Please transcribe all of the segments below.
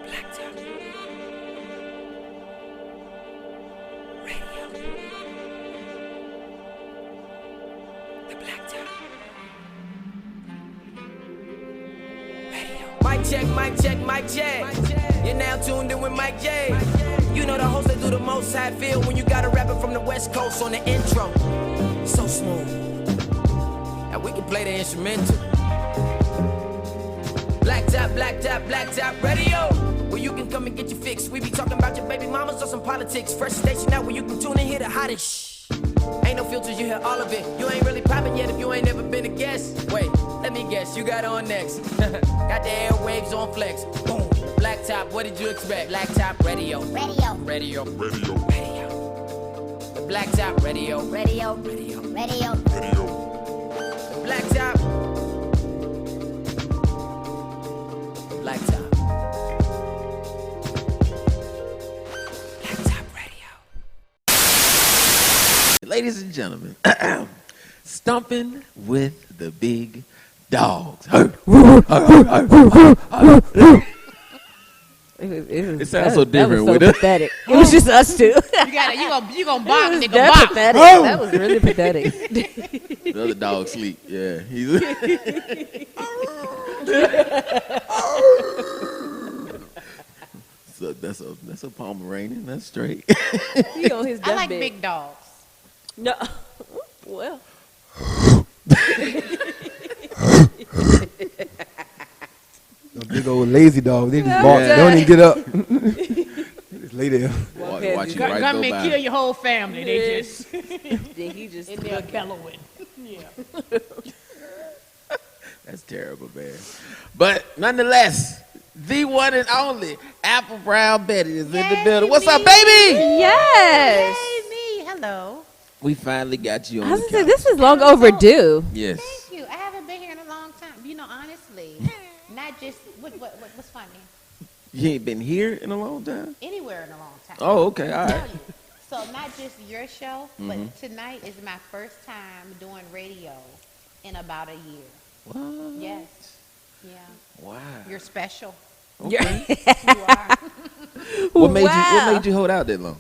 Blacktop Radio. The Blacktop Radio. Mic check, mic check. You're now tuned in with Mike J. You know the host that do the most. How I feel when you got a rapper from the West Coast on the intro. So smooth. Now we can play the instrumental. Blacktop Radio. Where you can come and get your fix. We be talking about your baby mamas or some politics. First station out where you can tune and hear the hottest. Ain't no filters, you hear all of it. You ain't really popping yet if you ain't never been a guest. Wait, let me guess, you got on next. Got the airwaves on flex. Boom. Blacktop, what did you expect? Blacktop Radio. Radio. The Blacktop Radio. The Blacktop. Blacktop Radio. Ladies and gentlemen, stomping with the big dogs. It sounds so different with us. Pathetic. It was just us two. You gonna bark, nigga, That's bark. pathetic. That was really pathetic. The other dog sleep. Yeah, so that's a Pomeranian. That's straight. He on his I like deathbed. big dogs. No. Well. A big old lazy dog. They just bark. They don't even get up. They just lay there. Watch you right go Government by. kill your whole family. They just Then he just in there bellowing. Yeah. That's terrible, man. But nonetheless, the one and only Apple Brown Betty is in the building. What's up, baby? Yes. Hey, me. Hello. We finally got you on I was the gonna say couch. this is long overdue. Yes. Thank you. I haven't been here in a long time. You know, honestly, not just what's funny. You ain't been here in a long time? Anywhere in a long time. Oh, okay, all right. Tell you. So not just your show, but tonight is my first time doing radio in about a year. What? Yes. Yeah. Wow. You're special. Okay. You are. What made you hold out that long?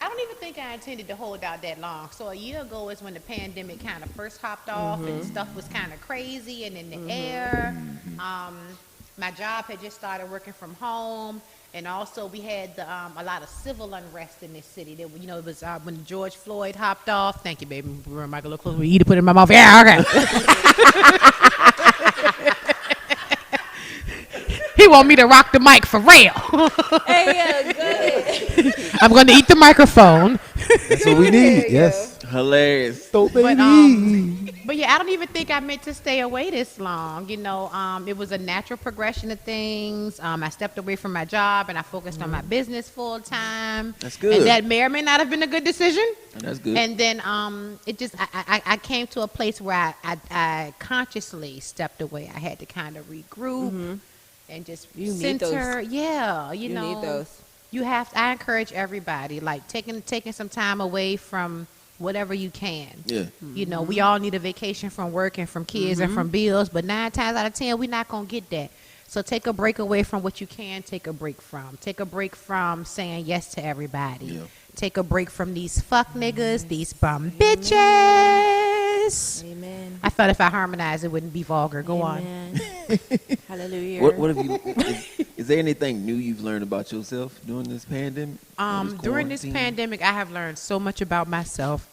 I don't even think I intended to hold out that long. So a year ago is when the pandemic kind of first hopped off and stuff was kind of crazy and in the air. My job had just started working from home, and also we had a lot of civil unrest in this city. That, you know, it was when George Floyd hopped off. Thank you, baby. Michael, look close. You to put it in my mouth. Yeah, okay. He want me to rock the mic for real. Hey, good. I'm going to eat the microphone. That's what we need. Yes. Hilarious. So But, baby. but yeah, I don't even think I meant to stay away this long. You know, it was a natural progression of things. I stepped away from my job and I focused on my business full time. That's good. And that may or may not have been a good decision. That's good. And then it just I came to a place where I consciously stepped away. I had to kind of regroup and just You need center. those. Yeah, you You know, need those. you have. I encourage everybody like taking some time away from whatever you can. Yeah. You know, we all need a vacation from work and from kids and from bills, but 9 times out of 10, we're not going to get that. So take a break away from what you can take a break from. Take a break from saying yes to everybody. Yeah. Take a break from these fuck niggas, these bum bitches. Amen. I thought if I harmonized, it wouldn't be vulgar. Go on. Amen. Hallelujah. What have you? Is there anything new you've learned about yourself during this pandemic? During this pandemic, I have learned so much about myself.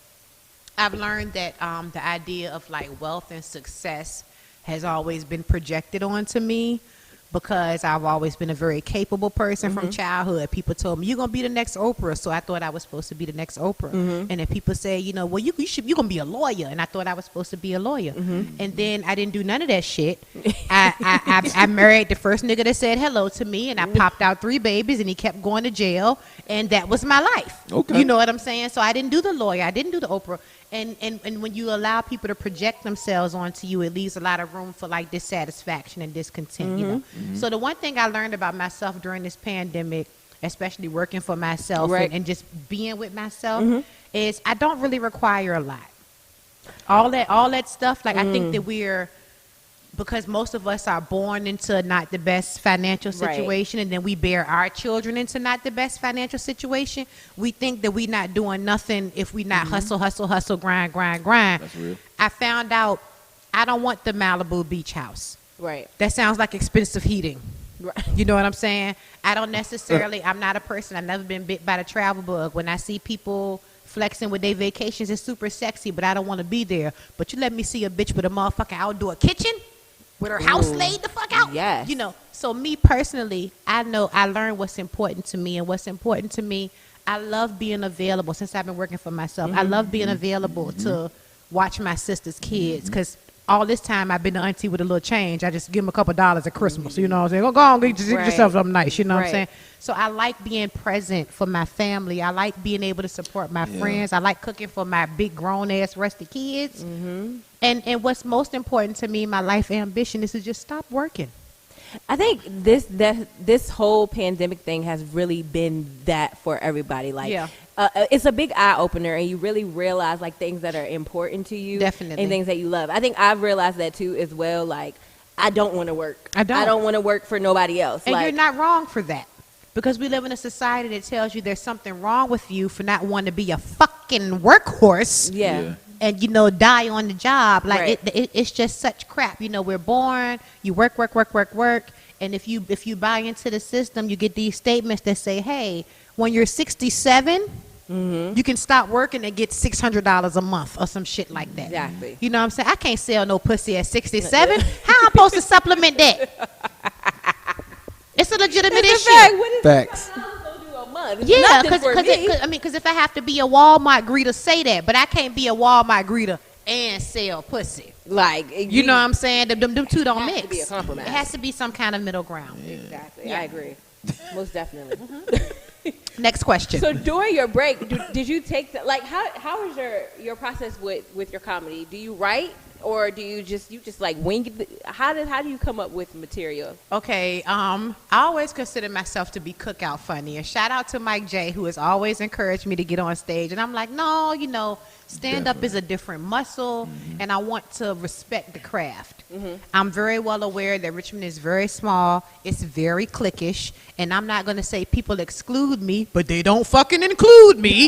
I've learned that the idea of like wealth and success has always been projected onto me because I've always been a very capable person from childhood. People told me, you're going to be the next Oprah. So I thought I was supposed to be the next Oprah. And then people say, you know, well, you're going to be a lawyer. And I thought I was supposed to be a lawyer. And then I didn't do none of that shit. I married the first nigga that said hello to me, and I popped out 3 babies, and he kept going to jail. And that was my life. Okay. You know what I'm saying? So I didn't do the lawyer. I didn't do the Oprah. And when you allow people to project themselves onto you, it leaves a lot of room for like dissatisfaction and discontent, you know. So the one thing I learned about myself during this pandemic, especially working for myself and just being with myself, is I don't really require a lot. All that stuff, like I think that we're because most of us are born into not the best financial Right. situation, and then we bear our children into not the best financial situation. We think that we not doing nothing if we not hustle, grind. That's real. I found out I don't want the Malibu beach house. Right. That sounds like expensive heating. Right. You know what I'm saying? I don't necessarily, I'm not a person, I've never been bit by the travel bug. When I see people flexing with their vacations, it's super sexy, but I don't want to be there. But you let me see a bitch with a motherfucking outdoor kitchen with her house laid the fuck out. Yes. You know, so me personally, I know I learned what's important to me, and what's important to me, I love being available since I've been working for myself. I love being available to watch my sister's kids, because all this time I've been the auntie with a little change. I just give them a couple dollars at Christmas. You know what I'm saying? Go on, get Right. yourself something nice. You know what I'm Right. saying? So I like being present for my family. I like being able to support my friends. I like cooking for my big grown-ass rusty kids. And what's most important to me, my life ambition, is to just stop working. I think this whole pandemic thing has really been that for everybody. Like, Yeah. It's a big eye opener, and you really realize like things that are important to you, Definitely. and things that you love. I think I've realized that too as well. Like, I don't want to work. I don't. want to work for nobody else. And like, you're not wrong for that. Because we live in a society that tells you there's something wrong with you for not wanting to be a fucking workhorse. Yeah. And, you know, die on the job. Like, Right. it's just such crap. You know, we're born, you work. And if you buy into the system, you get these statements that say, hey, when you're 67, you can stop working and get $600 a month or some shit like that. Exactly. You know what I'm saying? I can't sell no pussy at 67. How am I supposed to supplement that? It's a legitimate It's issue. a fact. What is Facts. a month? It's Yeah, nothing for me. because if I have to be a Walmart greeter, say that, but I can't be a Walmart greeter and sell pussy. Like, You know what I'm saying? Them two don't has to mix. be a compromise. It has to be some kind of middle ground. Exactly. I agree. Most definitely. Next question. So during your break, did you take the, like how is your process with your comedy? Do you write, or do you just like wing it? How do you come up with material? Okay, I always consider myself to be cookout funny. And shout out to Mike J, who has always encouraged me to get on stage. And I'm like, no, you know, stand up is a different muscle, and I want to respect the craft. I'm very well aware that Richmond is very small. It's very cliquish. And I'm not going to say people exclude me, but they don't fucking include me.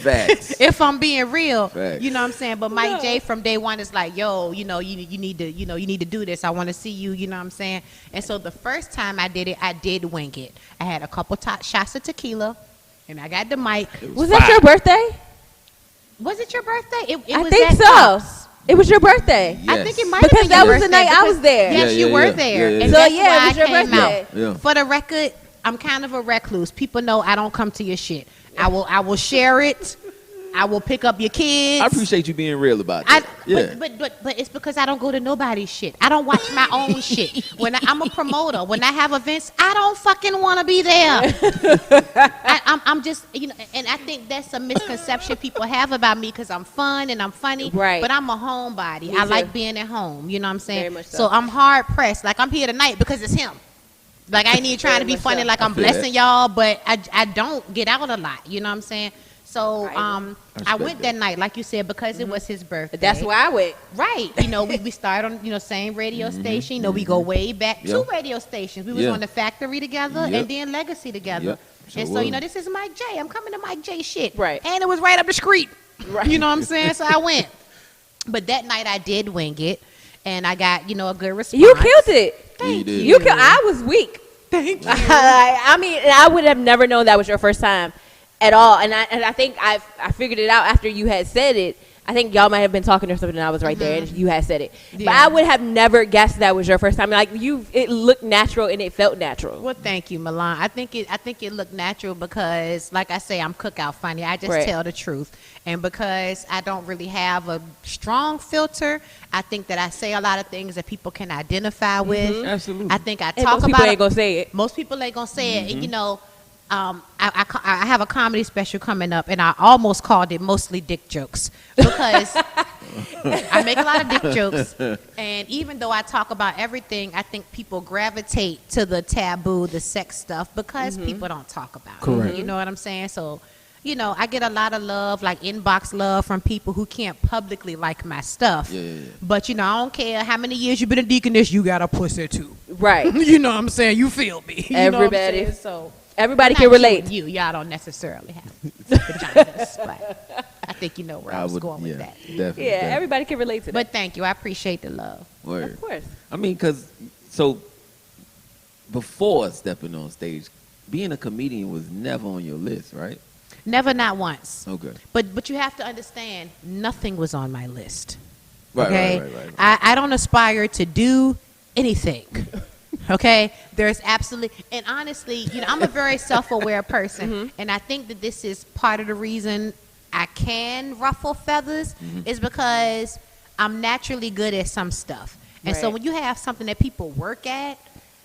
Facts. If I'm being real, Facts. you know what I'm saying? But Mike J from day one is like, yo, you know, you need to do this. I want to see you, you know what I'm saying? And so the first time I did it, I did wing it. I had a couple shots of tequila, and I got the mic. Was that your birthday? Was it your birthday? It I was think that so. close. It was your birthday. I Yes. think it might Because have been that your was the birthday night I was because- there. Yes, Yeah, you yeah, were yeah. there. Yeah, yeah. And So, that's yeah, why it was your I came birthday. out. Yeah. For the record, I'm kind of a recluse. People know I don't come to your shit. I will share it. I will pick up your kids. I appreciate you being real about I, that. Yeah. but it's because I don't go to nobody's shit. I don't watch my own shit. I'm a promoter. When I have events, I don't fucking want to be there. I'm just, you know, and I think that's a misconception people have about me because I'm fun and I'm funny. Right. But I'm a homebody. Me I too. like being at home. You know what I'm saying? Very much so. So I'm hard pressed. Like I'm here tonight because it's him. Like I ain't even trying to be much funny. so. Like I'm feel blessing that. y'all, but I don't get out a lot. You know what I'm saying? So Right. I respect went that night, like you said, because it was his birthday. That's where I went. Right. You know, we started on, you know, same radio station. You know, we go way back. Yeah. 2 radio stations. We was Yeah. on the Factory together Yep. and then Legacy together. Yep. Sure And so, was. you know, this is Mike J. I'm coming to Mike J shit. Right. And it was right up the street. Right. You know what I'm saying? So I went. But that night I did wing it. And I got, you know, a good response. You killed it. Yeah, you did. You killed. I was weak. Thank you. I mean, I would have never known that was your first time at all. And I think I figured it out after you had said it. I think y'all might have been talking or something, and I was right there, and you had said it. But Yeah. I would have never guessed that was your first time. Like it looked natural and it felt natural. Well, thank you, Milan. I think it looked natural because, like I say, I'm cookout funny. I just Right. tell the truth, and because I don't really have a strong filter, I think that I say a lot of things that people can identify with. Absolutely. I think I And talk most people about ain't gonna say it. Most people ain't gonna say it. And, you know, I have a comedy special coming up, and I almost called it Mostly Dick Jokes because I make a lot of dick jokes. And even though I talk about everything, I think people gravitate to the taboo, the sex stuff, because people don't talk about Correct. it. You know what I'm saying? So, I get a lot of love, like inbox love from people who can't publicly like my stuff. Yeah. But, I don't care how many years you've been a deaconess, you got a pussy too. Right. You know what I'm saying? You feel me. You know what I'm Everybody. saying? So Everybody not can relate. Y'all don't necessarily have vaginas, but I think you know where I was going with that. Definitely. Yeah, everybody can relate to that. But thank you. I appreciate the love. Word. Of course. I mean, so before stepping on stage, being a comedian was never on your list, right? Never, not once. Okay. But you have to understand, nothing was on my list. Right, Okay? right. I don't aspire to do anything. Okay? There's absolutely, and honestly, I'm a very self-aware person, and I think that this is part of the reason I can ruffle feathers is because I'm naturally good at some stuff. And so Right. when you have something that people work at,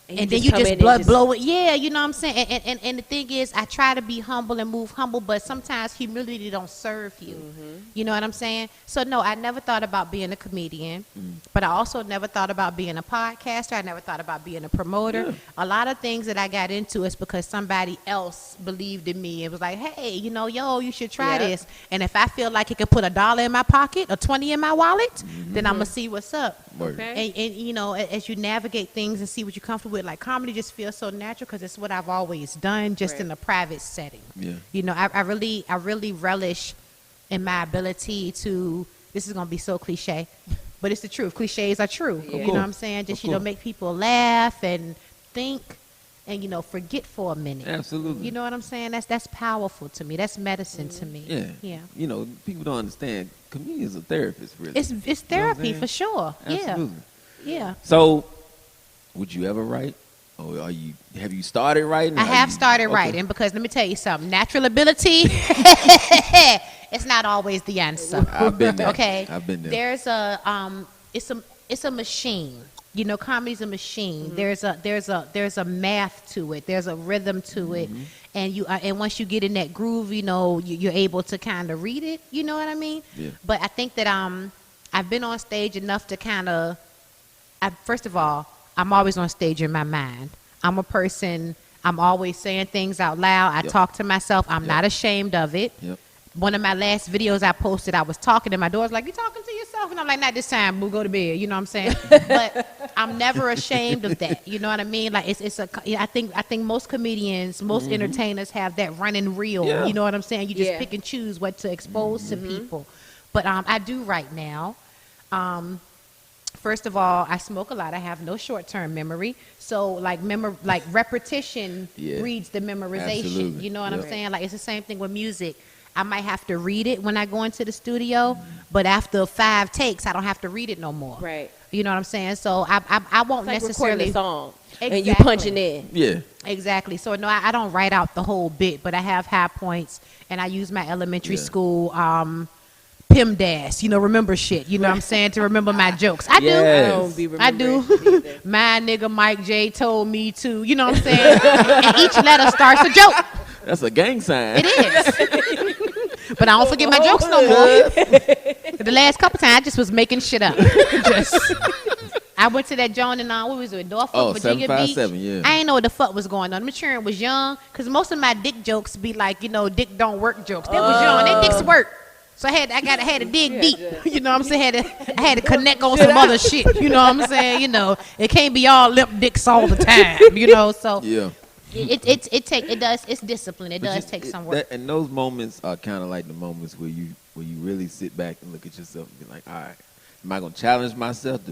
and then just you come just in and blow it. Yeah, you know what I'm saying? And the thing is, I try to be humble and move humble, but sometimes humility don't serve you. You know what I'm saying? So, no, I never thought about being a comedian, but I also never thought about being a podcaster. I never thought about being a promoter. Yeah. A lot of things that I got into is because somebody else believed in me and was like, hey, yo, you should try Yeah. this. And if I feel like it could put $1 in my pocket or 20 in my wallet, then I'm going to see what's up. Word. Okay. And as you navigate things and see what you're comfortable with, like comedy just feels so natural because it's what I've always done, just Right. in a private setting. Yeah. I really relish in my ability to. This is gonna be so cliche, but it's the truth. Cliches are true. Yeah. You know what I'm saying? Just Of course. make people laugh and think, and forget for a minute. Absolutely. You know what I'm saying? That's powerful to me. That's medicine to me. Yeah. Yeah. People don't understand. Comedians are therapists, really. It's You know what I'm therapy saying? for sure. Absolutely. Yeah. So, would you ever write? Or have you started writing? I Are have you- started okay. writing because let me tell you something. Natural ability, it's not always the answer. I've been there. Okay. I've been there. There's it's a machine. Comedy's a machine. There's a math to it. There's a rhythm to it, and once you get in that groove, you're able to kind of read it. You know what I mean? Yeah. But I think that I've been on stage enough to kind of. First of all, I'm always on stage in my mind. I'm a person. I'm always saying things out loud. I Yep. talk to myself. I'm Yep. not ashamed of it. Yep. One of my last videos I posted, I was talking, and my daughter's like, "You talking to yourself?" And I'm like, "Not this time. Boo, go to bed." You know what I'm saying? But I'm never ashamed of that. You know what I mean? Like I think most comedians, most entertainers have that running reel. Yeah. You know what I'm saying? You just Yeah. pick and choose what to expose to people. But I do right now. First of all, I smoke a lot. I have no short-term memory. So like repetition Yeah. breeds the memorization. Absolutely. You know what I'm Yep. saying? Like it's the same thing with music. I might have to read it when I go into the studio, but after 5 takes, I don't have to read it no more. Right. You know what I'm saying? So I won't It's like necessarily recording a song and you Exactly. punching in. Yeah. Exactly. So no, I don't write out the whole bit, but I have high points, and I use my elementary Yeah. school PIMDAS. Remember shit. You know what I'm saying? To remember my jokes. I do. Yes. I don't be I remembering do. shit either. My nigga Mike J told me to. You know what I'm saying? And each letter starts a joke. That's a gang sign. It is. But I don't forget my jokes no more. The last couple times, I just was making shit up. I went to that joint in what was it, Norfolk, Virginia Beach. 757, yeah. I ain't know what the fuck was going on. Maturing was young, because most of my dick jokes be like, dick don't work jokes. They was young. They dicks work. So I had to dig deep. You know what I'm saying? I had to connect on some other shit. You know what I'm saying? It can't be all lip dicks all the time. So Yeah. it's discipline. It does take some work. And those moments are kind of like the moments where you really sit back and look at yourself and be like, all right, am I going to challenge myself to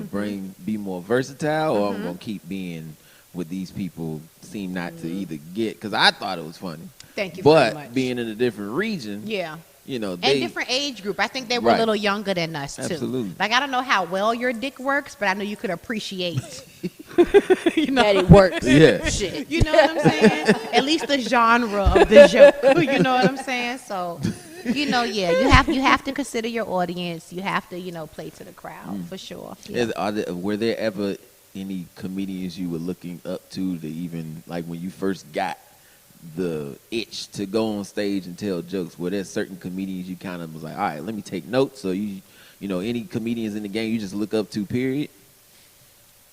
be more versatile, or I'm going to keep being what these people seem not to either get? Because I thought it was funny. Thank you very But much. being in a different region, Yeah. they And different age group. I think they were Right. a little younger than us too. Absolutely. Like I don't know how well your dick works, but I know you could appreciate. That it works. Yeah. Shit. You know what I'm saying? At least the genre of the joke. You know what I'm saying? So, yeah, you have to consider your audience. You have to, play to the crowd for sure. Yeah. Were there ever any comedians you were looking up to even, like when you first got the itch to go on stage and tell jokes? Were there certain comedians you kind of was like, all right, let me take notes? So any comedians in the game you just look up to, period?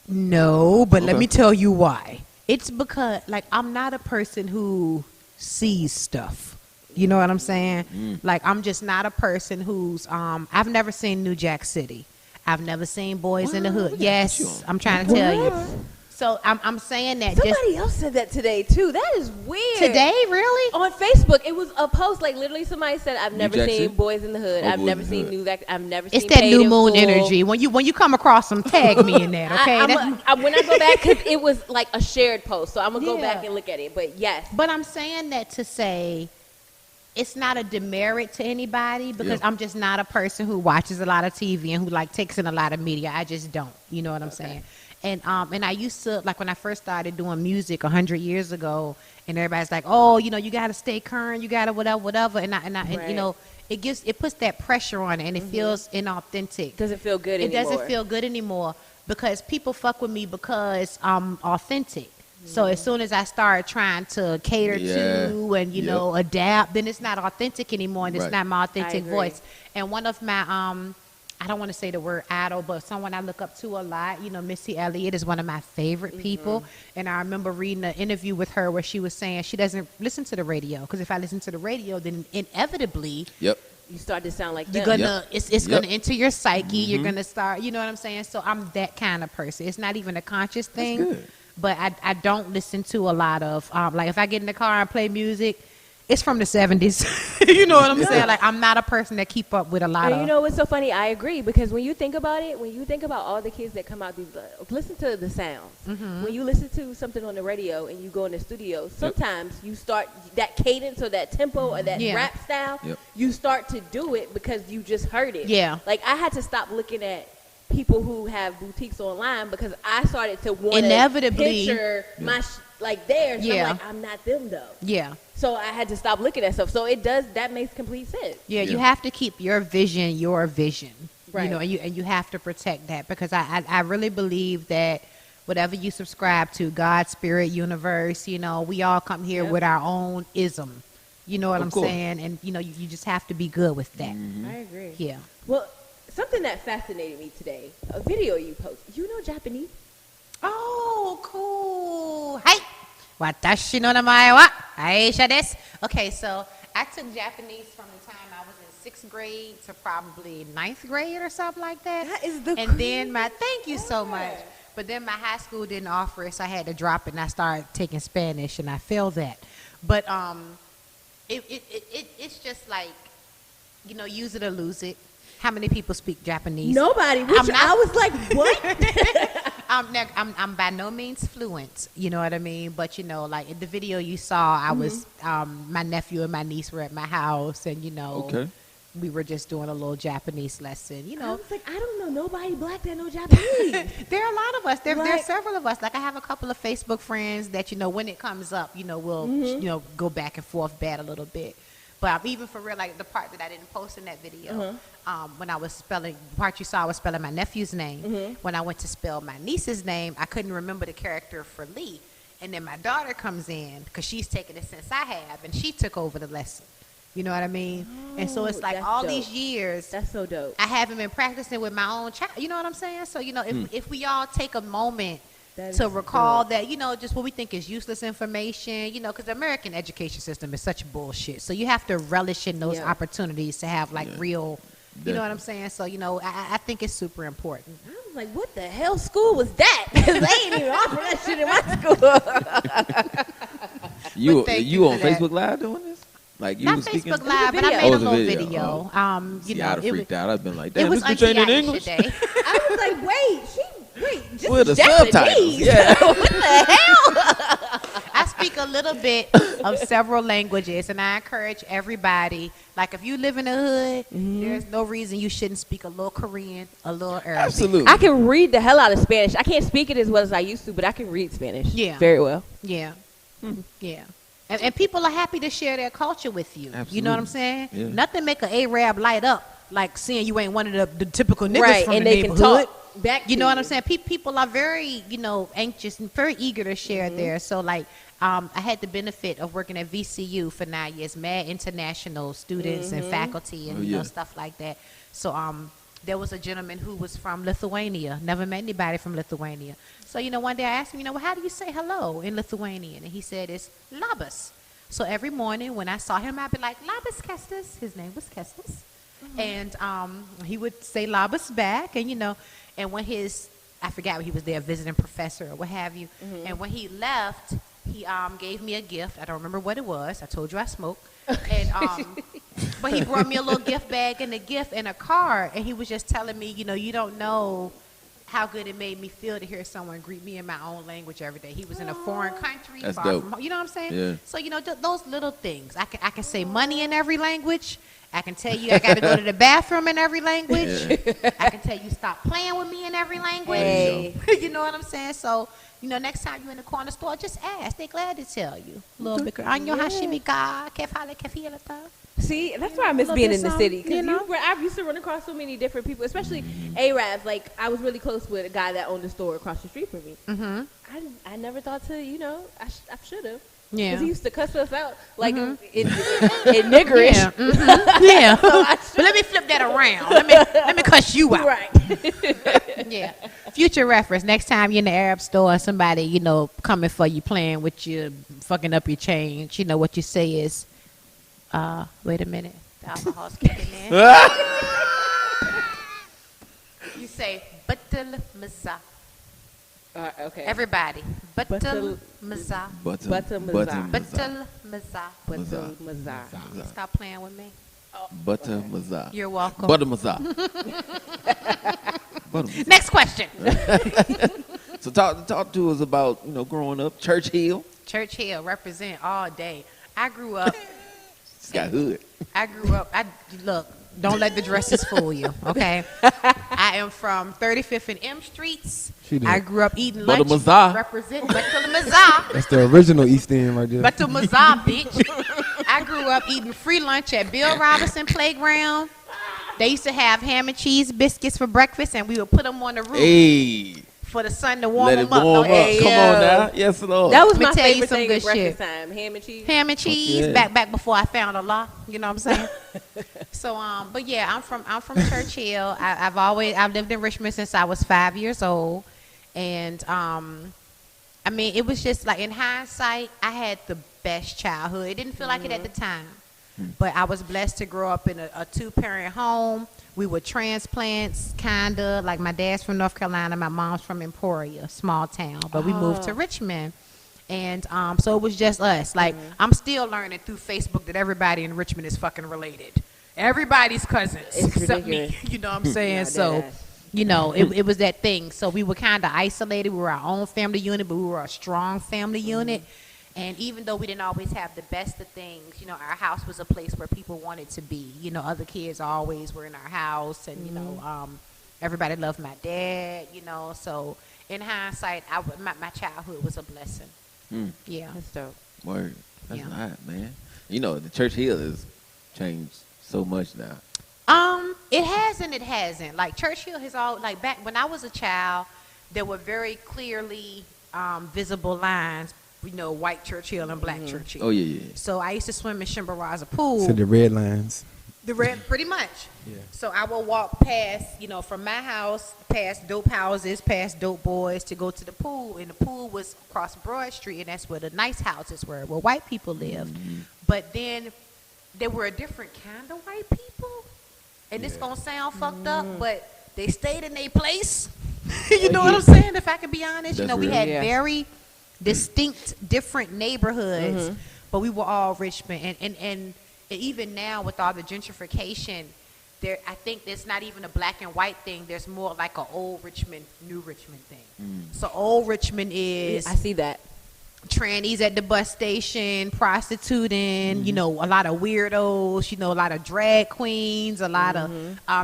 No, but let Okay. me tell you why. It's because I'm not a person who sees stuff. You know what I'm saying? Like, I'm just not a person who's, I've never seen New Jack City. I've never seen Boys in the Hood. Yes, I'm trying to tell you. So I'm saying that Somebody else said that today too. That is weird. Today, really? On Facebook, it was a post like literally somebody said, "I've never Jack seen City? Boys in the Hood. Oh, I've Boys never in the seen Hood. New Jack. I've never seen It's that Paid new in moon Full." energy. When you come across them, tag me in that, okay? When I go back, because it was like a shared post, so I'm gonna go Yeah. back and look at it. But yes, But I'm saying that to say it's not a demerit to anybody because Yeah. I'm just not a person who watches a lot of TV and who like takes in a lot of media. I just don't. You know what I'm saying? And I used to, like, when I first started doing music 100 years ago, and everybody's like, oh, you know, you got to stay current, you got to whatever. And you know, it puts that pressure on it, and it feels inauthentic. doesn't feel good It anymore. doesn't feel good anymore because people fuck with me because I'm authentic. So as soon as I start trying to cater Yeah. to and you know adapt, then it's not authentic anymore, and it's Right. not my authentic agree. voice. And one of my I don't want to say the word idol, but someone I look up to a lot, you know, Missy Elliott is one of my favorite people. And I remember reading an interview with her where she was saying she doesn't listen to the radio because if I listen to the radio, then inevitably Yep. You start to sound like you're them. gonna it's Yep. gonna enter your psyche. You're gonna start, you know what I'm saying? So I'm that kind of person. It's not even a conscious thing. good. But I don't listen to a lot of like if I get in the car and play music, it's from the 70s. You know what I'm saying? Like I'm not a person that keep up with a lot And of. you know what's so funny? I agree because when you think about it, when you think about all the kids that come out, listen to the sounds. When you listen to something on the radio and you go in the studio, sometimes you start that cadence or that tempo or that Yeah. rap style. Yep. You start to do it because you just heard it. Yeah. Like I had to stop looking at people who have boutiques online because I started to want to Inevitably. picture my like theirs. And Yeah. I'm like, I'm not them though. Yeah. So I had to stop looking at stuff. So that makes complete sense. Yeah, you Yeah. have to keep your vision. You Right. know, and you have to protect that because I really believe that whatever you subscribe to, God, spirit, universe, you know, we all come here Yep. with our own ism. You know what Of I'm course. saying? And you know, you just have to be good with that. I agree. Yeah. Well, something that fascinated me today, a video you posted. You know Japanese? Oh, cool. Hi. Watashi no namae wa Aisha desu. Okay, so I took Japanese from the time I was in 6th grade to probably 9th grade or something like that. That is the And then thank you so much. But then my high school didn't offer it, so I had to drop it, and I started taking Spanish, and I failed that. But it's just like, you know, use it or lose it. How many people speak Japanese? Nobody. I was like, what? I'm by no means fluent, you know what I mean? But, you know, like in the video you saw, I was, my nephew and my niece were at my house, and, you know, Okay. we were just doing a little Japanese lesson, you I know. was like, I don't know nobody black that know Japanese. There are a lot of us. There are Like- several of us. Like I have a couple of Facebook friends that, you know, when it comes up, you know, we'll, you know, go back and forth bat a little bit. But even for real, like the part that I didn't post in that video, when I was spelling, the part you saw, I was spelling my nephew's name. When I went to spell my niece's name, I couldn't remember the character for Lee. And then my daughter comes in because she's taken it since I have, and she took over the lesson. You know what I mean? And so it's like that's all dope. these years, That's so dope. I haven't been practicing with my own child. You know what I'm saying? So, you know, if we all take a moment That to is recall dope. that, you know, just what we think is useless information, you know, because the American education system is such bullshit. So you have to relish in those Yeah. opportunities to have like Yeah. real, you know what I'm Definitely. saying? So, you know, I think it's super important. I was like, what the hell school was that? Because they ain't even offer that shit in my school. You thank you you on for that. Facebook Live doing this? Like you Not was speaking? Facebook Live, but I video. made Oh, a it's a little video. video. See, You know, I'd have it was, freaked out. I'd been like, it damn, was this bitch ain't in Auntie English. Aisha Day. I was like, wait, just With the Japanese. subtitles. Yeah. What the hell? I speak a little bit of several languages, and I encourage everybody, like if you live in the hood, there's no reason you shouldn't speak a little Korean, a little Arabic. Absolutely. I can read the hell out of Spanish. I can't speak it as well as I used to, but I can read Spanish. Yeah. Very well. Yeah. Yeah. And people are happy to share their culture with you. You know what I'm Absolutely. saying? Yeah. Nothing make an Arab light up like seeing you ain't one of the typical niggas Right, from and the they can neighborhood. talk back You to know what you. I'm saying? People are very, you know, anxious and very eager to share there. So like, I had the benefit of working at VCU for 9 years, mad international students and faculty and Oh, you know yeah. stuff like that. So there was a gentleman who was from Lithuania. Never met anybody from Lithuania. So you know, one day I asked him, you know, well, how do you say hello in Lithuanian? And he said it's labas. So every morning when I saw him, I'd be like, Labus Kestis. His name was Kestis. And he would say Labus back. And, and when I forgot when he was there, visiting professor or what have you. And when he left, he gave me a gift. I don't remember what it was. I told you I smoke. And but he brought me a little gift bag and a gift and a card. And he was just telling me, you don't know how good it made me feel to hear someone greet me in my own language every day. He was in a foreign country. That's far dope. From home. You know what I'm saying? Yeah. So, those little things. I can say money in every language. I can tell you I got to go to the bathroom in every language. I can tell you stop playing with me in every language. Hey. You know what I'm saying? So, next time you're in the corner store, just ask. They're glad to tell you. A little bit. Anyo hashimika, kefale kefilata. See, that's why I miss Little being bit in the something, city. Because I used to run across so many different people, especially Arabs. Like, I was really close with a guy that owned a store across the street from me. Mm-hmm. I never thought to, I should have. Yeah. Because he used to cuss us out, like, in niggerish. Yeah. Mm-hmm. Yeah. But let me flip that around. Let me cuss you out. Right. Yeah. Future reference. Next time you're in the Arab store, somebody, coming for you, playing with you, fucking up your change, what you say is, wait a minute. The alcohol's kicking in. You say, Batul Maza. Okay. Everybody. Batul Batul Maza. Butter Butter Batul Maza. Batul Mazar. Stop playing with me. Butter Mazar. You're welcome. Butter Mazar. Butter Mazar. Next question. So talk to us about, growing up, Church Hill. Church Hill, represent all day. I grew up. It's got hood. Look, don't let the dresses fool you, okay? I am from 35th and M Streets. She did. I grew up eating Butter lunch. Mazar. Represent Batul Mazar. That's the original East End right there. Batul Mazar, bitch. I grew up eating free lunch at Bill Robinson Playground. They used to have ham and cheese biscuits for breakfast, and we would put them on the roof Hey. for the sun to warm Let them it up. warm up. Hey, Come yo. on now. Yes, Lord. That was Let me my tell you favorite some thing good at breakfast shit. time. Ham and cheese. Ham and cheese, yeah. back before I found Allah. You know what I'm saying? So, but yeah, I'm from Church Hill. I've lived in Richmond since I was 5 years old, and it was just like, in hindsight, I had the best childhood. It didn't feel like it at the time, but I was blessed to grow up in a 2-parent home. We were transplants, kinda. Like, my dad's from North Carolina, my mom's from Emporia, small town, but we moved to Richmond. And so it was just us. Like, I'm still learning through Facebook that everybody in Richmond is fucking related. Everybody's cousins, It's except ridiculous. me. You know what I'm saying? Nah, So, deadass. it was that thing. So we were kind of isolated. We were our own family unit, but we were a strong family unit. And even though we didn't always have the best of things, our house was a place where people wanted to be. Other kids always were in our house, and everybody loved my dad. So in hindsight, my childhood was a blessing. Yeah. That's dope. Word. That's Yeah. hot, man. The Church Hill has changed so much now. It has and it hasn't. Like, Church Hill has all, like, back when I was a child, there were very clearly visible lines. White Church Hill and black Church Hill. Oh, yeah. So I used to swim in Shimbaraza Pool. So the red lines. The red, pretty much. Yeah. So I will walk past, from my house, past dope houses, past dope boys to go to the pool. And the pool was across Broad Street, and that's where the nice houses were, where white people lived. But then there were a different kind of white people. And this going to sound fucked up, but they stayed in their place. You know what I'm saying? If I can be honest. That's We real. had Yeah. very distinct, different neighborhoods, but we were all Richmond. And even now, with all the gentrification, I think there's not even a black and white thing. There's more like an old Richmond, new Richmond thing. So old Richmond is I see that. trannies at the bus station, prostituting, a lot of weirdos, a lot of drag queens, a lot of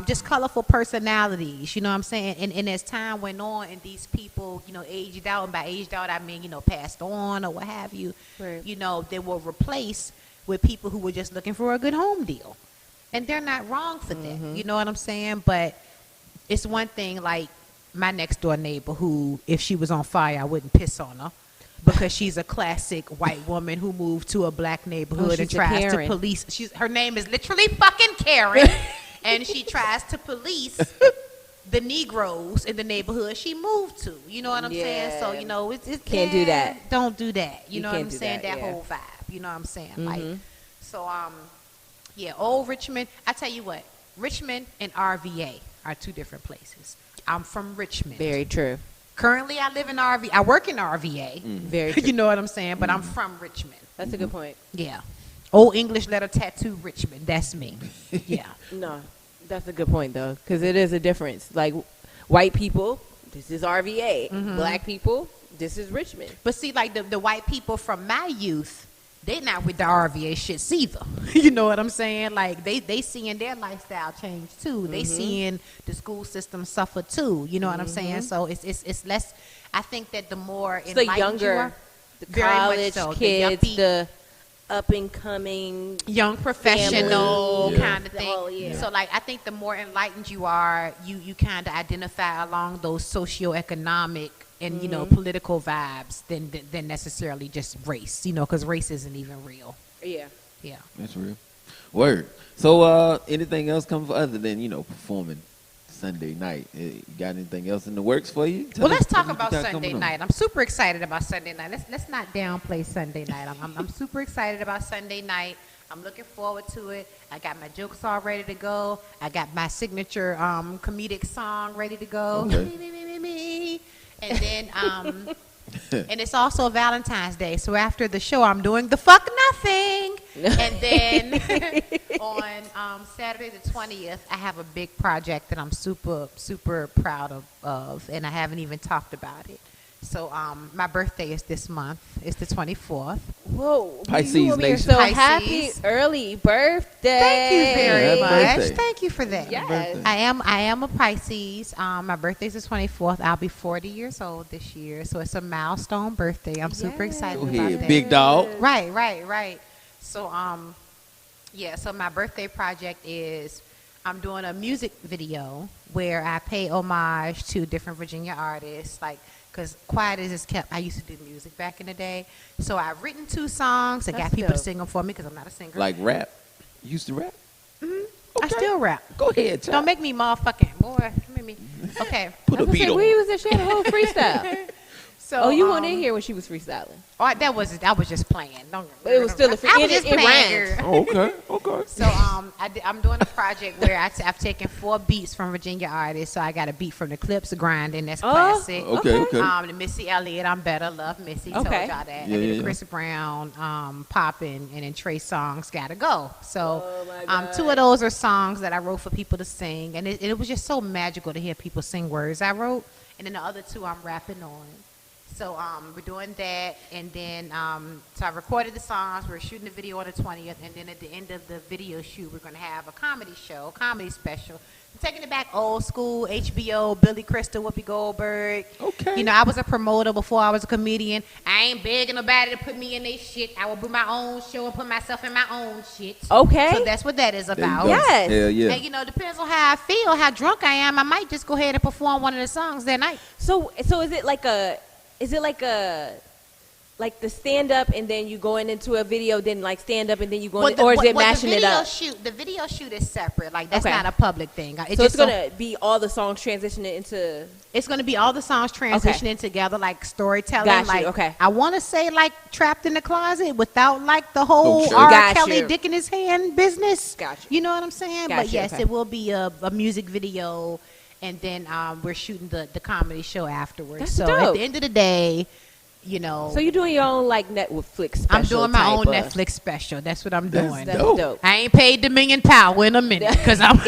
just colorful personalities, you know what I'm saying? And as time went on and these people, aged out, and by aged out I mean, passed on or what have you, Right. they were replaced with people who were just looking for a good home deal. And they're not wrong for that, you know what I'm saying? But it's one thing, like my next door neighbor who, if she was on fire, I wouldn't piss on her. Because she's a classic white woman who moved to a black neighborhood and she's a tries to Karen. police. Her name is literally fucking Karen, and she tries to police the Negroes in the neighborhood she moved to. You know what I'm saying? So Yeah. it's Can't do that. Don't do that. You You know what can't I'm do saying? that, That yeah. whole vibe. You know what I'm saying? Like, so yeah, old Richmond. I tell you what, Richmond and RVA are two different places. I'm from Richmond. Very true. Currently, I live in RV. I work in RVA. Very true. You know what I'm saying? But I'm from Richmond. That's a good point. Yeah. Old English letter tattoo Richmond. That's me. Yeah. No, that's a good point though, because it is a difference. Like white people, this is RVA. Black people, this is Richmond. But see, like the white people from my youth, they not with the RVA shits either. You know what I'm saying? Like they seeing their lifestyle change too. They seeing the school system suffer too. You know what I'm saying? So it's less. I think that the more It's the enlightened younger, you are, the very much college so, kids, yuppie, the up and coming. young professional Family. kind of thing. Oh, yeah. So like I think the more enlightened you are, you kind of identify along those socioeconomic and you know political vibes than necessarily just race. You know, because race isn't even real. Yeah. Yeah. That's real. Word. So, anything else come for other than performing Sunday night? You got anything else in the works for you? Well, let's talk what you about got Sunday coming on. night. I'm super excited about Sunday night. Let's not downplay Sunday night. I'm super excited about Sunday night. I'm looking forward to it. I got my jokes all ready to go. I got my signature comedic song ready to go. Okay. Me. And then and it's also Valentine's Day. So after the show, I'm doing the fuck nothing. And then on Saturday the 20th, I have a big project that I'm super, super proud of, and I haven't even talked about it. So my birthday is this month. It's the 24th. Whoa. Pisces you over here Nation. so Pisces. happy early birthday. Thank you very Happy much. birthday. Thank you for that. Yes. I am a Pisces. My birthday's the 24th. I'll be 40 years old this year. So it's a milestone birthday. I'm super excited Go about ahead, that. big dog. Right. So yeah, so my birthday project is I'm doing a music video where I pay homage to different Virginia artists, like because Quiet As It's Kept, I used to do music back in the day. So I've written 2 songs. I got That's people to dope. sing them for me because I'm not a singer. Like rap? You used to rap? I still rap. Go ahead, child. Don't make me motherfucking boy. Come at me. Okay. Put a beat on. We was at she had a whole freestyle. So Oh, you weren't in here when she was freestyling. Oh, that was just playing. Don't, But it was still a free- I was it- just it playing, rhymed. girl. Oh, okay. So I'm doing a project where I've taken 4 beats from Virginia artists. So I got a beat from the Clips Grinding, that's classic. Okay. The Missy Elliott, I'm Better, Love Missy, told y'all Okay. that. Yeah, I did yeah. a Chris Brown, Poppin', and then Trey Songz, Gotta Go. So Oh, my 2 of those are songs that I wrote for people to sing, and it was just so magical to hear people sing words I wrote, and then the other 2 I'm rapping on. So we're doing that, and then so I recorded the songs. We're shooting the video on the 20th, and then at the end of the video shoot, we're going to have a comedy show, comedy special. I'm taking it back old school, HBO, Billy Crystal, Whoopi Goldberg. Okay. You know, I was a promoter before I was a comedian. I ain't begging nobody to put me in their shit. I will do my own show and put myself in my own shit. Okay. So that's what that is There you about. go. Yes. Hell yeah. And, you know, depends on how I feel, how drunk I am. I might just go ahead and perform one of the songs that night. So is it like the stand up and then you going into a video, then like stand up and then you going, or is it mashing it up? The video shoot is separate. Like that's Okay. not a public thing. So it's gonna be all the songs transitioning into. It's gonna be all the songs transitioning together, like storytelling. Got you, Like okay. I want to say like trapped in the closet without like the whole Okay. R. Got Kelly you. dick in his hand business. Got you. You know what I'm saying? Got But you, yes, okay. it will be a music video, and then we're shooting the comedy show afterwards. That's so dope. at the end of the day, you know. So you're doing your own like Netflix special. I'm doing my own type of- Netflix special. That's what I'm That's doing. That's Dope. dope. I ain't paid the million power in a minute because I'm.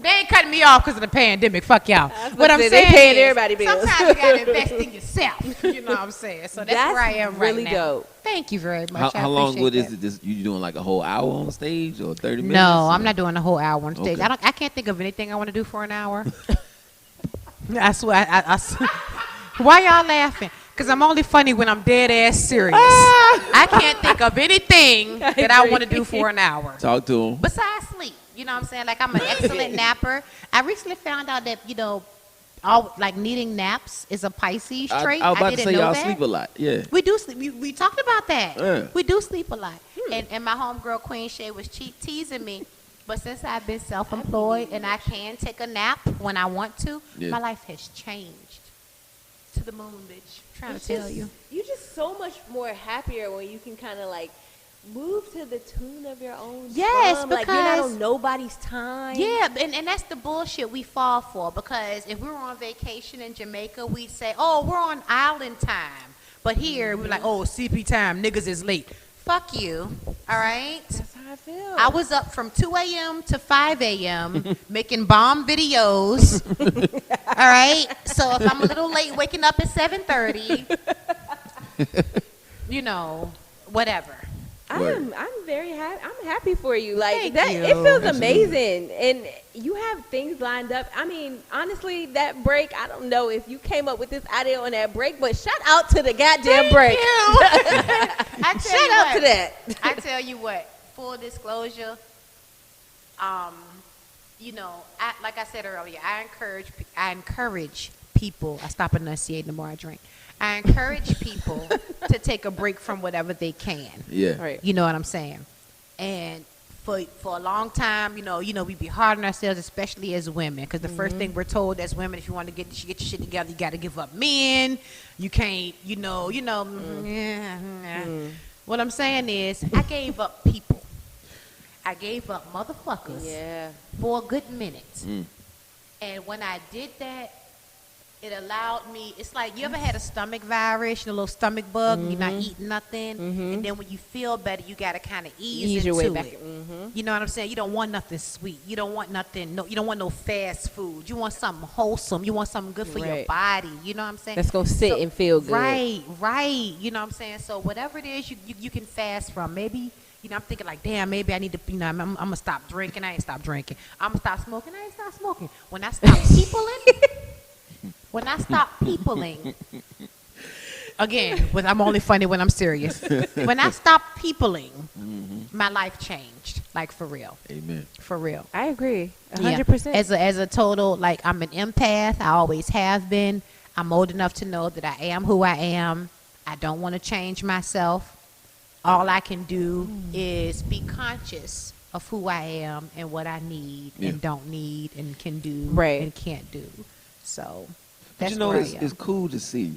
They ain't cutting me off because of the pandemic. Fuck y'all. was What about I'm to say, they saying paying is, everybody bills. sometimes you gotta invest in yourself. You know what I'm saying? So that's where I am right really now. dope. Thank you very much. How I long appreciate would that. is it? This, you doing like a whole hour on stage or 30 minutes? No, or- I'm not doing the whole hour on stage. Okay. I can't think of anything I want to do for an hour. I swear. Why y'all laughing? Because I'm only funny when I'm dead ass serious. I can't think of anything that I want to do for an hour. Talk to him. Besides sleep, you know what I'm saying? Like I'm an excellent napper. I recently found out that, you know, all like needing naps is a Pisces trait. I was about to didn't say know y'all that. sleep a lot. Yeah. We do sleep. We talked about that. Yeah. We do sleep a lot. And my homegirl Queen Shay was teasing me. But since I've been self-employed and I can take a nap when I want to, Yeah. my life has changed to to the moon, bitch. I'm trying to tell you. You're just so much more happier when you can kind of like move to the tune of your own Yes, drum. Like you're not because- on nobody's time. Yeah, and that's the bullshit we fall for, because if we were on vacation in Jamaica, we'd say, oh, we're on island time. But here, we're like, oh, CP time, niggas is late. Fuck you, all right? That's how I feel. I was up from 2 a.m. to 5 a.m. making bomb videos, all right? So if I'm a little late waking up at 7:30, you know, whatever. I'm very happy. I'm happy for you. Like Thank that, you. it feels Absolutely. amazing, and you have things lined up. I mean, honestly, that break. I don't know if you came up with this idea on that break, but shout out to the goddamn break. I tell Shout you out what, to that. I tell you what, full disclosure, you know, like I said earlier, I encourage people. I stop enunciating the more I drink. I encourage people to take a break from whatever they can. Yeah. Right. You know what I'm saying? And for a long time, you know, we be hard on ourselves, especially as women, because the first thing we're told as women, if you want to get your shit together, you got to give up men. You can't, you know. What I'm saying is, I gave up people. I gave up motherfuckers Yeah. for a good minute. And when I did that, it allowed me, it's like, you ever had a stomach virus, a little stomach bug, and you're not eating nothing, and then when you feel better, you got to kind of ease your into way back. it. You know what I'm saying? You don't want nothing sweet. You don't want nothing, you don't want no fast food. You want something wholesome. You want something good for your Right. body. You know what I'm saying? That's gonna sit and feel good. Right. You know what I'm saying? So whatever it is you can fast from, maybe, you know, I'm thinking like, damn, maybe I need to, you know, I'm going to stop drinking. I ain't stop drinking. I'm going to stop smoking. I ain't stop smoking. When I stop peopling, again, I'm only funny when I'm serious. When I stopped peopling, my life changed, like for real. Amen. For real. I agree. Yeah. 100%. As a total, like, I'm an empath. I always have been. I'm old enough to know that I am who I am. I don't want to change myself. All I can do is be conscious of who I am and what I need and don't need and can do and can't do. So But that's you know, where it's I am. cool to see,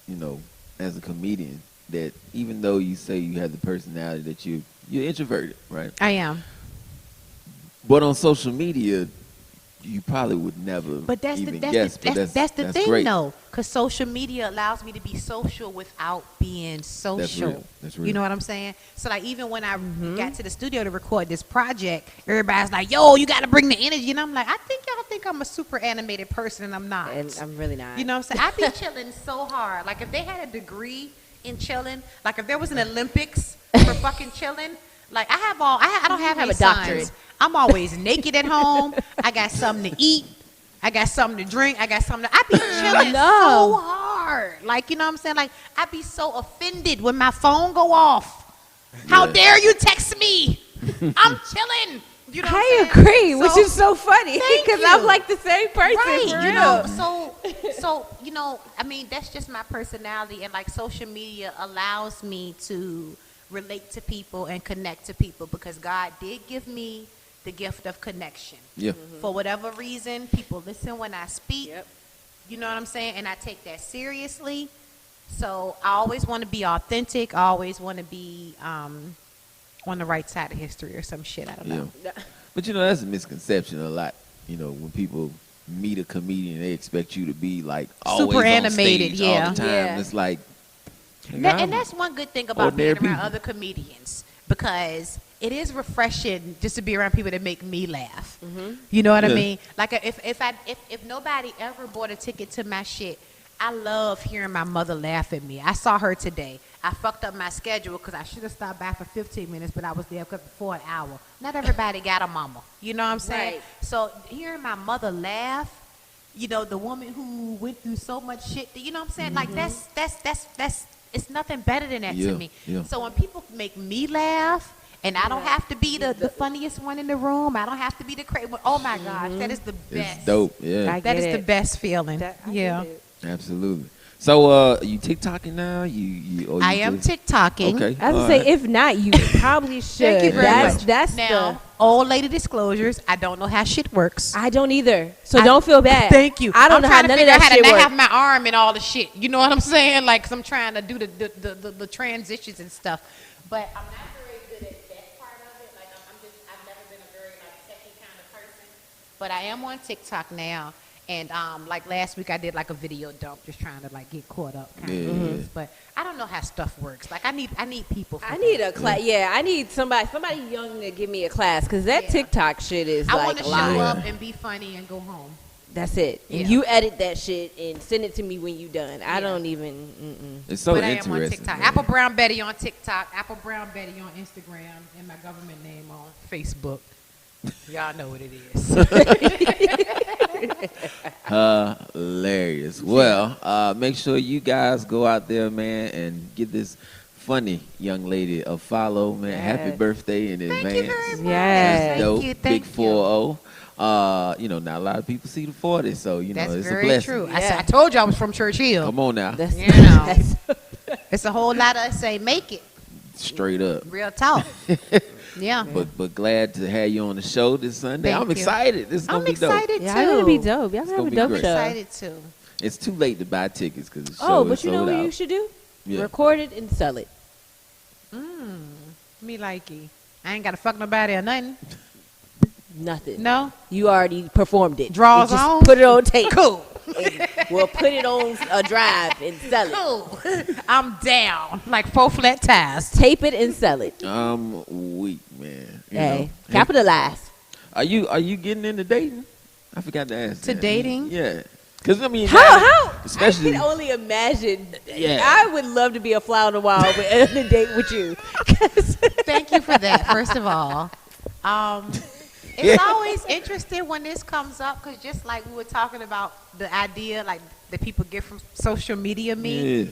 you know, as a comedian, that even though you say you have the personality that you're introverted, right? I am. But on social media, you probably would never But that's even the guess. But that's the thing, great. though, because social media allows me to be social without being social. real. That's real. You know what I'm saying? So like, even when I got to the studio to record this project, everybody's like, "Yo, you got to bring the energy," and I'm like, "I think y'all think I'm a super animated person, and I'm not." and I'm really not. You know what I'm saying? I be chilling so hard. Like, if they had a degree in chilling, like if there was an Olympics for fucking chilling, like I don't have have any a doctorate. sons. I'm always naked at home. I got something to eat. I got something to drink. I got something to, I be chilling so hard. Like, you know what I'm saying? Like, I be so offended when my phone go off. How dare you text me? I'm chilling. You know what I I'm saying? agree, which is so funny Thank because you. I'm like the same person. Right, for you real. know, so you know, I mean, that's just my personality, and like, social media allows me to relate to people and connect to people, because God did give me the gift of connection. Yeah. For whatever reason, people listen when I speak. Yep. You know what I'm saying? And I take that seriously. So I always want to be authentic. I always want to be on the right side of history or some shit. I don't know. Yeah. But you know, that's a misconception a lot. You know, when people meet a comedian, they expect you to be like always Super on animated, stage yeah. all the time. Yeah. It's like, And that's one good thing about being ordinary around people. other comedians, because it is refreshing just to be around people that make me laugh. You know what I Yeah. mean? Like, if nobody ever bought a ticket to my shit, I love hearing my mother laugh at me. I saw her today. I fucked up my schedule because I should have stopped by for 15 minutes, but I was there for an hour. Not everybody got a mama. You know what I'm saying? Right. So hearing my mother laugh, you know, the woman who went through so much shit, you know what I'm saying? Like, that's it's nothing better than that Yeah, to me. yeah. So when people make me laugh, and I don't have to be the funniest one in the room, I don't have to be the crazy one. Oh my gosh, that is the best. it's dope. Yeah. I That get is the it. best feeling. I Yeah. get it. Absolutely. So, you TikToking now? You or you I am just- TikToking. Okay. I was all gonna say, right. if not, you probably should. Thank you very much. That's Now, old lady disclosures. I don't know how shit works. I don't either. So don't feel bad. Thank you. I don't know how none of that shit works. I works. have my arm and all the shit. You know what I'm saying? Like, 'cause I'm trying to do the transitions and stuff. But I'm not very good at that part of it. Like, I've never been a very like techie kind of person. But I am on TikTok now. And like last week I did like a video dump, just trying to like get caught up kind of things. But I don't know how stuff works. Like I need people. I need a class. Yeah, I need somebody young to give me a class because that TikTok shit is I like want to a show lot. up and be funny and go home. That's it. And you edit that shit and send it to me when you done. I don't even. It's so but interesting. I am on TikTok. Man. Apple Brown Betty on TikTok. Apple Brown Betty on Instagram. And my government name on Facebook. Y'all know what it is. Hilarious. Well, make sure you guys go out there, man, and give this funny young lady a follow, man. Yes. Happy birthday in advance. Thank you very much. Yes. That's dope. Thank you. Big 4-0. You know, not a lot of people see the 40, so you That's know it's a very blessing. true. Yeah. I told you I was from Church Hill. Come on now, That's, You know. that's- It's a whole lot of say make it. straight up. Real talk. Yeah. But glad to have you on the show this Sunday. Thank I'm you. excited. This is gonna I'm be dope. excited yeah, too. it's gonna be dope. Y'all It's gonna have gonna a be dope great. show. Excited too. It's too late to buy tickets because the show Oh, is but you know sold what out. you should do? Yeah. Record it and sell it. Me likey. I ain't gotta fuck nobody or nothing. Nothing. No. You already performed it. Draws You just on? put it on tape. Cool. And we'll put it on a drive and sell it. Cool. I'm down. Like 4 flat tires. Tape it and sell it. I'm weak, man. You Hey, know. capitalize. Are you getting into dating? I forgot to ask. To that. dating? Yeah. Because I mean, How? especially I can only imagine. Yeah. I would love to be a fly on the wall with, on a date with you. 'Cause- Thank you for that, first of all. It's always interesting when this comes up because just like we were talking about the idea like that people get from social media me, yeah.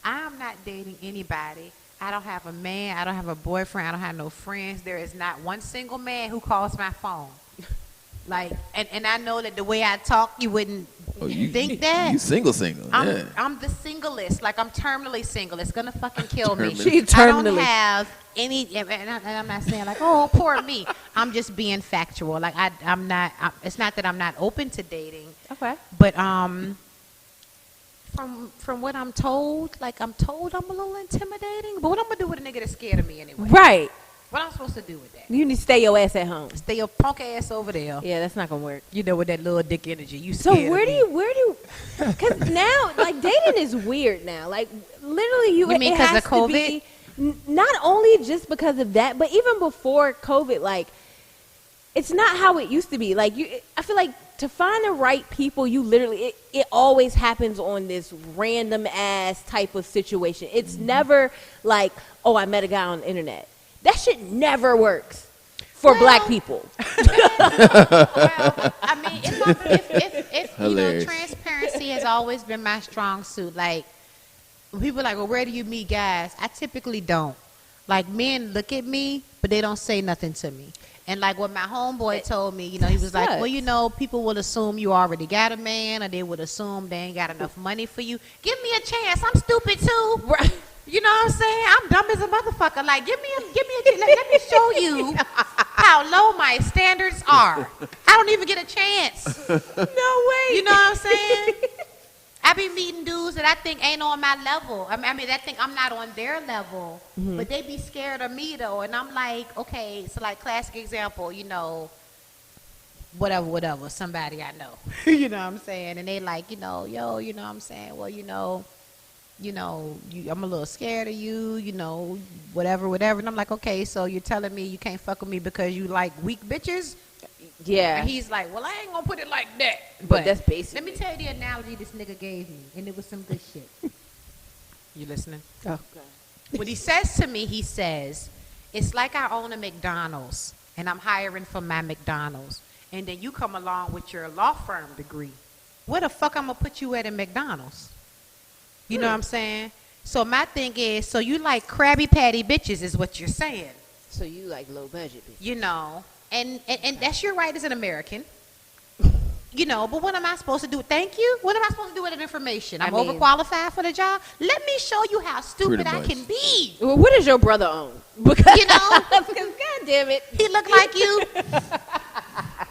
I'm not dating anybody. I don't have a man. I don't have a boyfriend. I don't have no friends. There is not one single man who calls my phone. Like, and I know that the way I talk, you wouldn't Oh, you think that. You single. Yeah. I'm the singlest. Like, I'm terminally single. It's going to fucking kill me. Terminally. She's I don't terminally. have any, and I'm not saying like, oh, poor me. I'm just being factual. Like, I'm not, it's not that I'm not open to dating. Okay. But from what I'm told, like I'm told I'm a little intimidating. But what I'm gonna do with a nigga that's scared of me anyway? Right. What I'm supposed to do with that? You need to stay your ass at home. Stay your punk ass over there. Yeah, that's not gonna work. You know, with that little dick energy. You So scared of me. where do because now like dating is weird now. Like literally You mean it 'cause has of to be not only just because of that, but even before COVID, like it's not how it used to be. Like I feel like to find the right people, you literally it always happens on this random ass type of situation. It's never like, oh, I met a guy on the internet. That shit never works for black people. Well, I mean, if you know, Hilarious. transparency has always been my strong suit. Like, when people are like, well, where do you meet guys? I typically don't. Like, men look at me, but they don't say nothing to me. And like what my homeboy told me, you know, he was like, sucks. well, you know, people will assume you already got a man, or they would assume they ain't got enough money for you. Give me a chance. I'm stupid too. Right. You know what I'm saying? I'm dumb as a motherfucker. Like, let me show you how low my standards are. I don't even get a chance. No way. You know what I'm saying? I be meeting dudes that I think ain't on my level. I mean, I think I'm not on their level, but they be scared of me though. And I'm like, okay, so like classic example, you know, whatever, somebody I know. You know what I'm saying? And they like, you know, yo, you know what I'm saying? Well, I'm a little scared of you, you know, whatever. And I'm like, okay, so you're telling me you can't fuck with me because you like weak bitches? Yeah. And he's like, well, I ain't gonna put it like that. But that's basic. Let me tell you the analogy this nigga gave me, and it was some good shit. You listening? Oh. What he says to me, he says, it's like I own a McDonald's, and I'm hiring for my McDonald's, and then you come along with your law firm degree. Where the fuck I'm gonna put you at McDonald's? You know what I'm saying? So my thing is, so you like Krabby Patty bitches is what you're saying. So you like low budget bitch. You know, and that's your right as an American. but what am I supposed to do? Thank you. What am I supposed to do with that information? I'm I mean- overqualified for the job. Let me show you how stupid Pretty I much. can be. Well, what does your brother own? Because because God damn it, He look like you.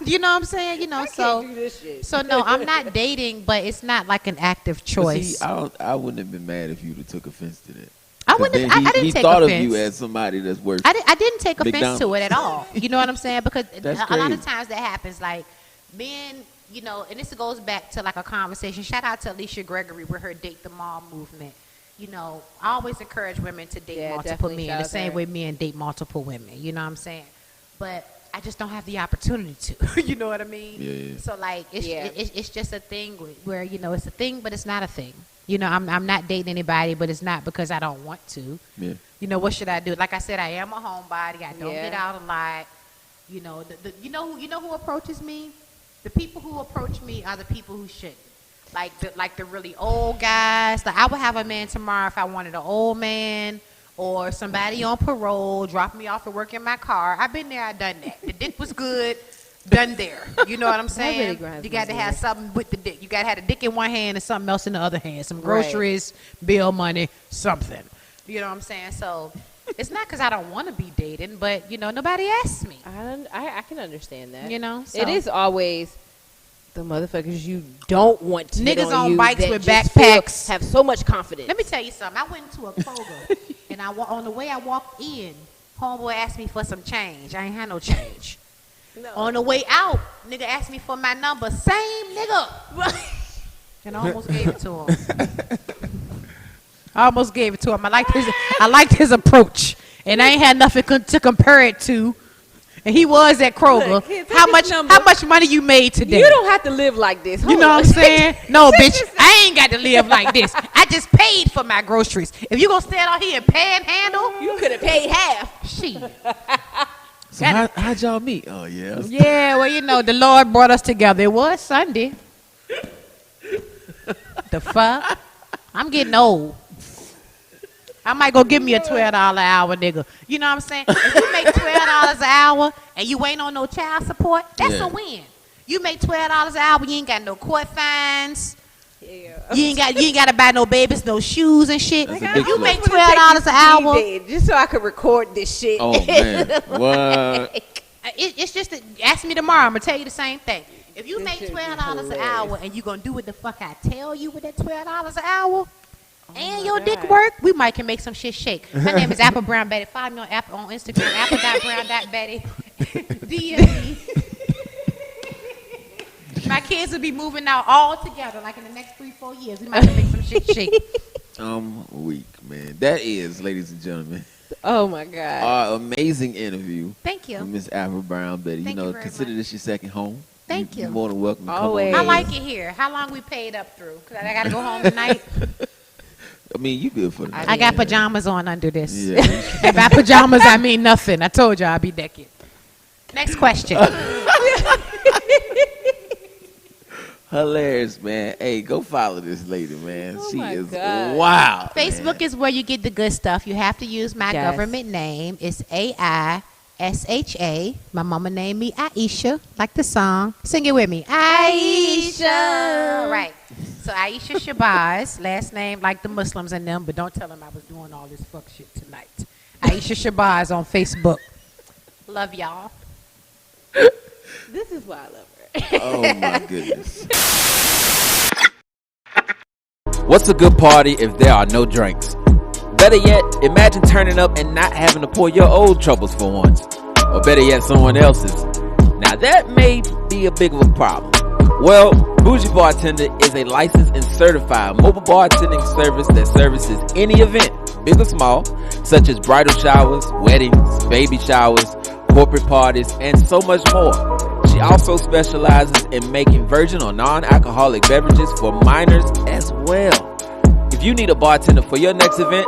You know what I'm saying? can't do this shit. So no, I'm not dating, but it's not like an active But choice. see, I wouldn't have been mad if you'd have took offense to that. I 'Cause wouldn't. then I didn't he take thought offense. of you as somebody that's worth. I didn't take offense to McDonald's. it at all. You know what I'm saying? Because That's a lot of crazy. times that happens. Like men, and this goes back to like a conversation. Shout out to Alicia Gregory with her Date the Mall movement. I always encourage women to date Yeah, multiple definitely men shout the out to same her. way men date multiple women. You know what I'm saying? But I just don't have the opportunity to. You know what I mean? Yeah. So like Yeah. it's just a thing where it's a thing, but it's not a thing. I'm not dating anybody, but it's not because I don't want to. Yeah. What should I do? Like I said, I am a homebody. I don't Yeah. get out a lot. Who approaches me? The people who approach me are the people who shouldn't. Like the really old guys. Like I would have a man tomorrow if I wanted an old man or somebody on parole, drop me off at work in my car. I've been there, I've done that. The dick was good, done there. You know what I'm saying? really grinds You got to my have gears. something with the dick. You got to have the dick in one hand and something else in the other hand. Some groceries, bill money, something. You know what I'm saying? So it's not because I don't want to be dating, but nobody asked me. I can understand that. So. It is always the motherfuckers you don't want to hit Niggas on you bikes that with just backpacks. have so much confidence. Let me tell you something. I went into a Kroger, and on the way I walked in, homeboy asked me for some change. I ain't had no change. No. On the way out, nigga asked me for my number. Same nigga. And I almost gave it to him. I liked his approach, and I ain't had nothing to compare it to. And he was at Kroger. Look, here, take how this much? number. How much money you made today? You don't have to live like this. You know what I'm saying? No, bitch, I ain't got to live like this. I just paid for my groceries. If you gonna stand out here and panhandle, You could have paid half. shit. So how'd y'all meet? Oh yeah. Yeah, well, the Lord brought us together. It was Sunday. The fuck? I'm getting old. I might go give me a $12 an hour, nigga. You know what I'm saying? If you make $12 an hour and you ain't on no child support, that's Yeah. a win. You make $12 an hour, you ain't got no court fines. Yeah. You ain't got to buy no babies, no shoes and shit. That's a If big you plus. make I wanna $12 an hour, take you to just so I could record this shit. Oh man. What? it's just ask me tomorrow. I'm gonna tell you the same thing. If you This make shit be $12 an hilarious. hour and you gonna do what the fuck I tell you with that $12 an hour, and my your dick God. work, we might can make some shit shake. Her name is Apple Brown Betty. Follow me on Instagram, apple.brown.betty. DM me. My kids will be moving out all together, like in the next 3-4 years. We might can make some shit shake. I'm weak, man. That is, ladies and gentlemen, Oh my God. our amazing interview Thank you. with Miss Apple Brown Betty. Thank you very Consider much. this your second home. Thank you. You're more than welcome to Always. come I on. like it here. How long we paid up through? Cause I gotta go home tonight. I mean, you good for the I got pajamas on under this. Yeah. And by pajamas, I mean nothing. I told you I'll be naked. Next question. Hilarious, man. Hey, go follow this lady, man. Oh She my is God. wild. Facebook is where you get the good stuff. You have to use my Yes. government name. It's AISHA. My mama named me Aisha, like the song. Sing it with me. Aisha. Right. So Aisha Shabazz, last name like the Muslims and them, but don't tell them I was doing all this fuck shit tonight. Aisha Shabazz on Facebook. Love y'all. This is why I love her. Oh my goodness. What's a good party if there are no drinks? Better yet, imagine turning up and not having to pour your old troubles for once. Or better yet, someone else's. Now that may be a big of a problem. Well, Bougie Bartender is a licensed and certified mobile bartending service that services any event, big or small, such as bridal showers, weddings, baby showers, corporate parties, and so much more. She also specializes in making virgin or non-alcoholic beverages for minors as well. If you need a bartender for your next event,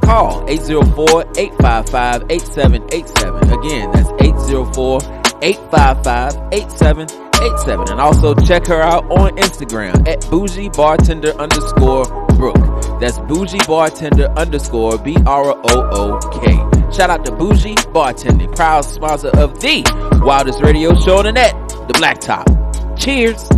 call 804-855-8787. Again, that's 804-855-8787. And also check her out on Instagram at bougie_bartender_Brooke. That's bougie_bartender_BROOK. Shout out to Bougie Bartending, proud sponsor of the wildest radio show on the net, The Blacktop. Cheers.